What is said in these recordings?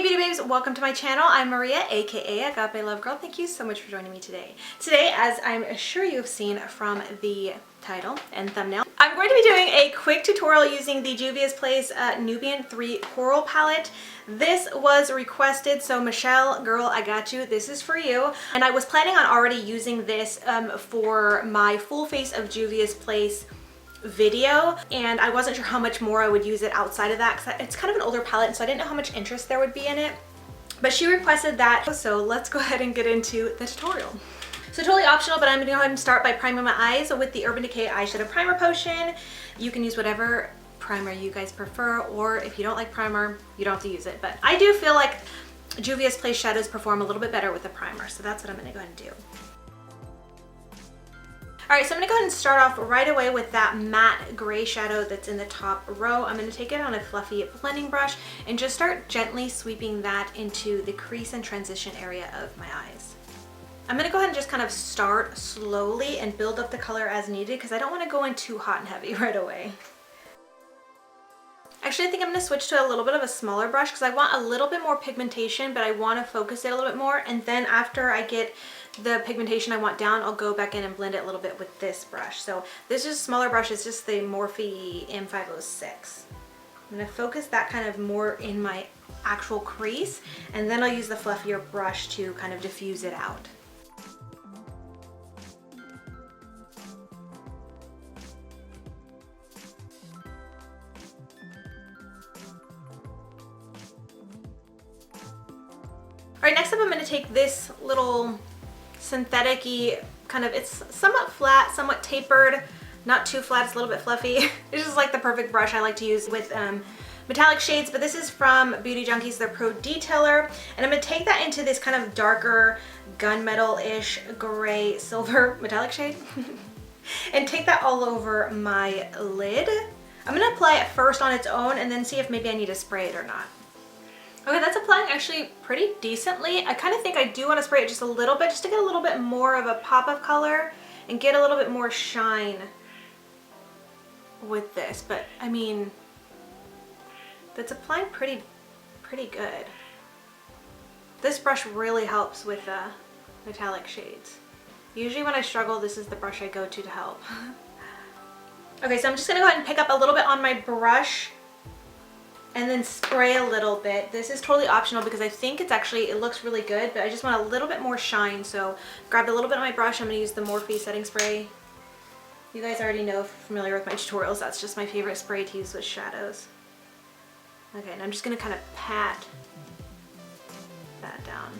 beauty babes, welcome to my channel. I'm Maria, aka agapelovegirl. Thank you so much for joining me today. Today, as I'm sure you have seen from the title and thumbnail, I'm going to be doing a quick tutorial using the Juvia's Place Nubian 3 Coral Palette. This was requested, so Michelle, girl, I got you. This is for you. And I was planning on already using this for my full face of Juvia's Place video, and I wasn't sure how much more I would use it outside of that because it's kind of an older palette, so I didn't know how much interest there would be in it. But she requested that, so let's go ahead and get into the tutorial. So totally optional, but I'm gonna go ahead and start by priming my eyes with the Urban Decay Eyeshadow Primer Potion. You can use whatever primer you guys prefer, or if you don't like primer, you don't have to use it. But I do feel like Juvia's Place shadows perform a little bit better with a primer, so that's what I'm gonna go ahead and do. Alright, so I'm going to go ahead and start off right away with that matte gray shadow that's in the top row. I'm going to take it on a fluffy blending brush and just start gently sweeping that into the crease and transition area of my eyes. I'm going to go ahead and just kind of start slowly and build up the color as needed because I don't want to go in too hot and heavy right away. Actually, I think I'm going to switch to a little bit of a smaller brush because I want a little bit more pigmentation, but I want to focus it a little bit more, and then after I get the pigmentation I want down, I'll go back in and blend it a little bit with this brush. So this is a smaller brush, it's just the Morphe M506. I'm going to focus that kind of more in my actual crease, and then I'll use the fluffier brush to kind of diffuse it out. Alright, next up I'm going to take this little synthetic-y kind of, it's somewhat flat, somewhat tapered, not too flat, it's a little bit fluffy. It's just like the perfect brush I like to use with metallic shades, but this is from Beauty Junkies, their Pro Detailer, and I'm going to take that into this kind of darker gunmetal-ish gray silver metallic shade and take that all over my lid. I'm going to apply it first on its own and then see if maybe I need to spray it or not. Okay, that's applying actually pretty decently. I kind of think I do want to spray it just a little bit, just to get a little bit more of a pop of color and get a little bit more shine with this. But I mean, that's applying pretty good. This brush really helps with metallic shades. Usually when I struggle, this is the brush I go to help. Okay, so I'm just gonna go ahead and pick up a little bit on my brush and then spray a little bit. This is totally optional because I think it's actually, it looks really good, but I just want a little bit more shine. So grabbed a little bit of my brush. I'm gonna use the Morphe setting spray. You guys already know, if you're familiar with my tutorials, that's just my favorite spray to use with shadows. Okay, and I'm just gonna kind of pat that down.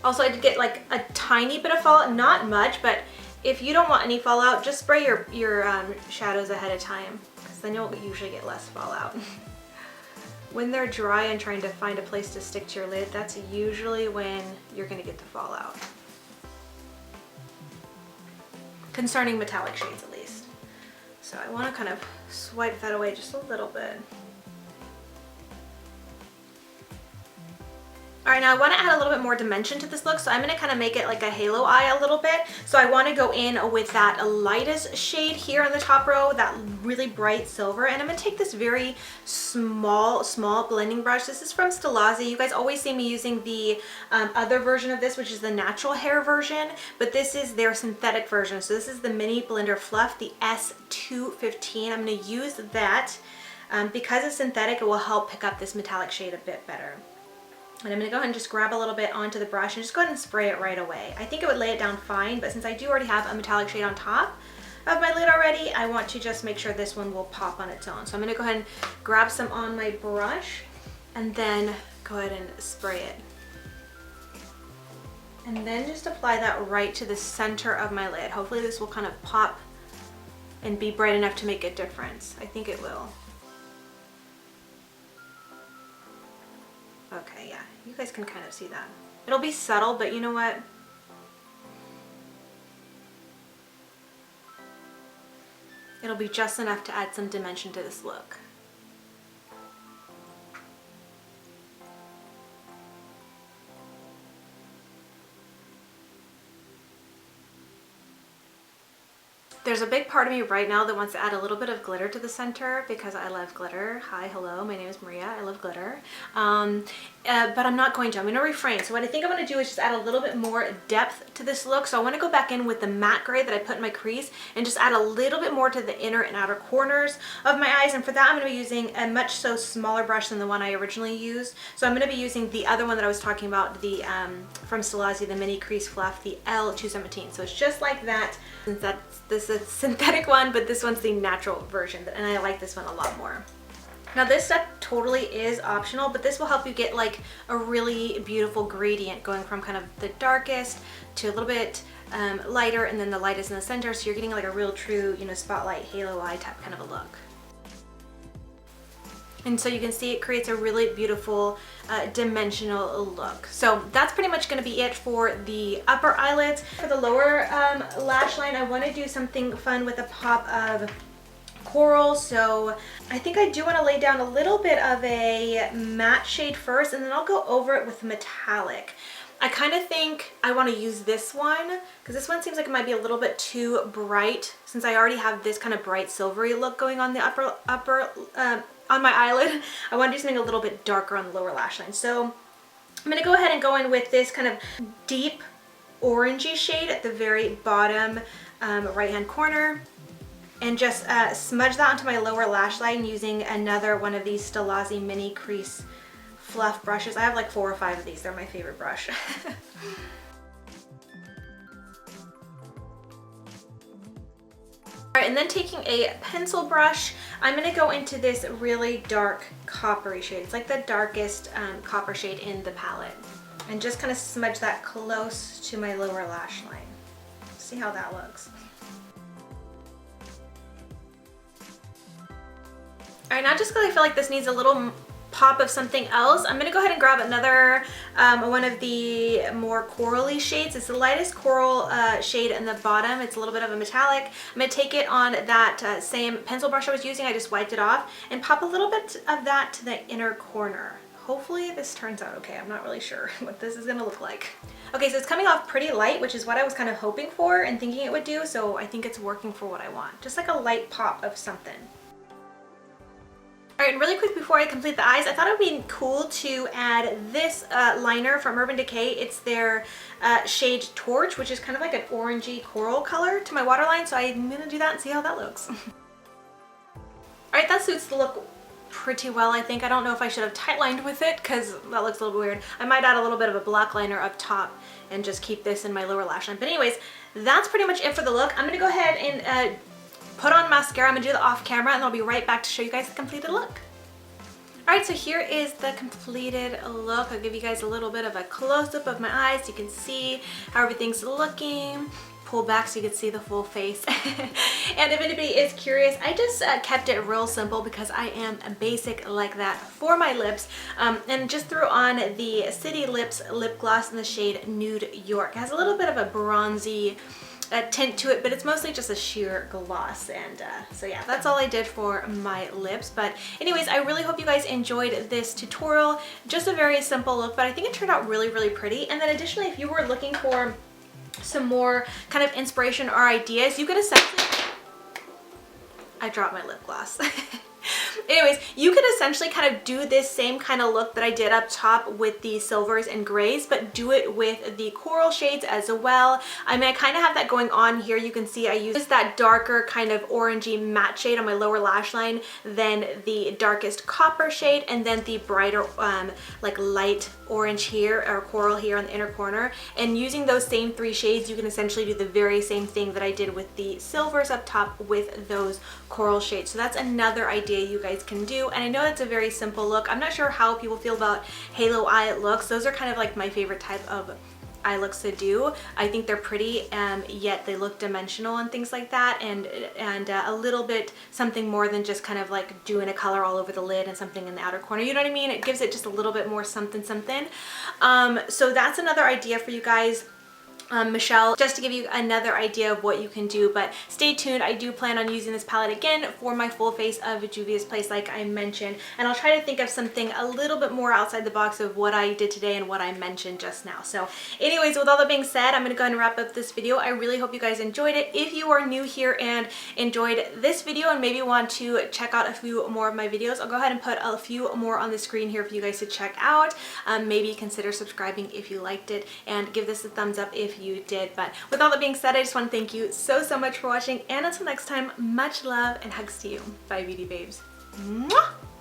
Also, I did get like a tiny bit of fallout, not much, but if you don't want any fallout, just spray your shadows ahead of time, because then you'll usually get less fallout. When they're dry and trying to find a place to stick to your lid, that's usually when you're going to get the fallout. Concerning metallic shades, at least. So I want to kind of swipe that away just a little bit. Alright, now I want to add a little bit more dimension to this look, so I'm going to kind of make it like a halo eye a little bit. So I want to go in with that lightest shade here on the top row, that really bright silver, and I'm going to take this very small blending brush. This is from Stilazzi. You guys always see me using the other version of this, which is the natural hair version, but this is their synthetic version. So this is the Mini Blender Fluff, the S215. I'm going to use that. Because it's synthetic, it will help pick up this metallic shade a bit better. And I'm going to go ahead and just grab a little bit onto the brush and just go ahead and spray it right away. I think it would lay it down fine, but since I do already have a metallic shade on top of my lid already, I want to just make sure this one will pop on its own. So I'm going to go ahead and grab some on my brush and then go ahead and spray it. And then just apply that right to the center of my lid. Hopefully this will kind of pop and be bright enough to make a difference. I think it will. Okay, yeah, you guys can kind of see that. It'll be subtle, but you know what? It'll be just enough to add some dimension to this look. There's a big part of me right now that wants to add a little bit of glitter to the center because I love glitter. Hi, hello, my name is Maria. I love glitter. But I'm not going to. I'm going to refrain. So what I think I'm going to do is just add a little bit more depth to this look. So I want to go back in with the matte gray that I put in my crease and just add a little bit more to the inner and outer corners of my eyes. And for that, I'm going to be using a much smaller brush than the one I originally used. So I'm going to be using the other one that I was talking about, the from Stellazzi, the Mini Crease Fluff, the L217. So it's just like that. Since this is a synthetic one, but this one's the natural version, and I like this one a lot more. Now this step totally is optional, but this will help you get like a really beautiful gradient going from kind of the darkest to a little bit lighter, and then the light is in the center, so you're getting like a real true, you know, spotlight halo eye type kind of a look. And so you can see it creates a really beautiful dimensional look. So that's pretty much going to be it for the upper eyelids. For the lower lash line, I want to do something fun with a pop of coral. So I think I do want to lay down a little bit of a matte shade first, and then I'll go over it with metallic. I kind of think I want to use this one because this one seems like it might be a little bit too bright, since I already have this kind of bright silvery look going on the upper on my eyelid. I want to do something a little bit darker on the lower lash line. So I'm going to go ahead and go in with this kind of deep orangey shade at the very bottom right hand corner, and just smudge that onto my lower lash line using another one of these Stellazzi Mini Crease Fluff brushes. I have like 4 or 5 of these. They're my favorite brush. Alright, and then taking a pencil brush, I'm going to go into this really dark coppery shade. It's like the darkest copper shade in the palette. And just kind of smudge that close to my lower lash line. See how that looks. Alright, now just because I feel like this needs a little pop of something else, I'm going to go ahead and grab another one of the more corally shades. It's the lightest coral shade in the bottom. It's a little bit of a metallic. I'm going to take it on that same pencil brush I was using. I just wiped it off and pop a little bit of that to the inner corner. Hopefully this turns out okay. I'm not really sure what this is going to look like. Okay, so it's coming off pretty light, which is what I was kind of hoping for and thinking it would do, so I think it's working for what I want. Just like a light pop of something. Alright, and really quick before I complete the eyes, I thought it would be cool to add this liner from Urban Decay. It's their shade Torch, which is kind of like an orangey coral color to my waterline, so I'm going to do that and see how that looks. Alright, that suits the look pretty well, I think. I don't know if I should have tight lined with it because that looks a little weird. I might add a little bit of a black liner up top and just keep this in my lower lash line. But anyways, that's pretty much it for the look. I'm going to go ahead and put on mascara. I'm going to do the off camera, and I'll be right back to show you guys the completed look. Alright, so here is the completed look. I'll give you guys a little bit of a close-up of my eyes so you can see how everything's looking. Pull back so you can see the full face. And if anybody is curious, I just kept it real simple because I am basic like that for my lips. And just threw on the City Lips lip gloss in the shade Nude York. It has a little bit of a bronzy tint to it, but it's mostly just a sheer gloss. And so yeah, that's all I did for my lips. But anyways, I really hope you guys enjoyed this tutorial. Just a very simple look, but I think it turned out really, really pretty. And then additionally, if you were looking for some more kind of inspiration or ideas, you could essentially... I dropped my lip gloss. Anyways, you could essentially kind of do this same kind of look that I did up top with the silvers and grays, but do it with the coral shades as well. I mean, I kind of have that going on here. You can see I use that darker kind of orangey matte shade on my lower lash line, then the darkest copper shade, and then the brighter like light orange here, or coral here on the inner corner. And using those same 3 shades, you can essentially do the very same thing that I did with the silvers up top with those coral shades. So that's another idea you guys can do. And I know that's a very simple look. I'm not sure how people feel about halo eye looks. Those are kind of like my favorite type of eye looks to do. I think they're pretty, yet they look dimensional and things like that, and a little bit something more than just kind of like doing a color all over the lid and something in the outer corner. You know what I mean? It gives it just a little bit more something something. So that's another idea for you guys. Michelle, just to give you another idea of what you can do. But stay tuned. I do plan on using this palette again for my full face of Juvia's Place like I mentioned, and I'll try to think of something a little bit more outside the box of what I did today and what I mentioned just now. So anyways, with all that being said, I'm going to go ahead and wrap up this video. I really hope you guys enjoyed it. If you are new here and enjoyed this video and maybe want to check out a few more of my videos, I'll go ahead and put a few more on the screen here for you guys to check out. Maybe consider subscribing if you liked it, and give this a thumbs up if you did. But with all that being said, I just want to thank you so much for watching, and until next time, much love and hugs to you. Bye, beauty babes. Mwah!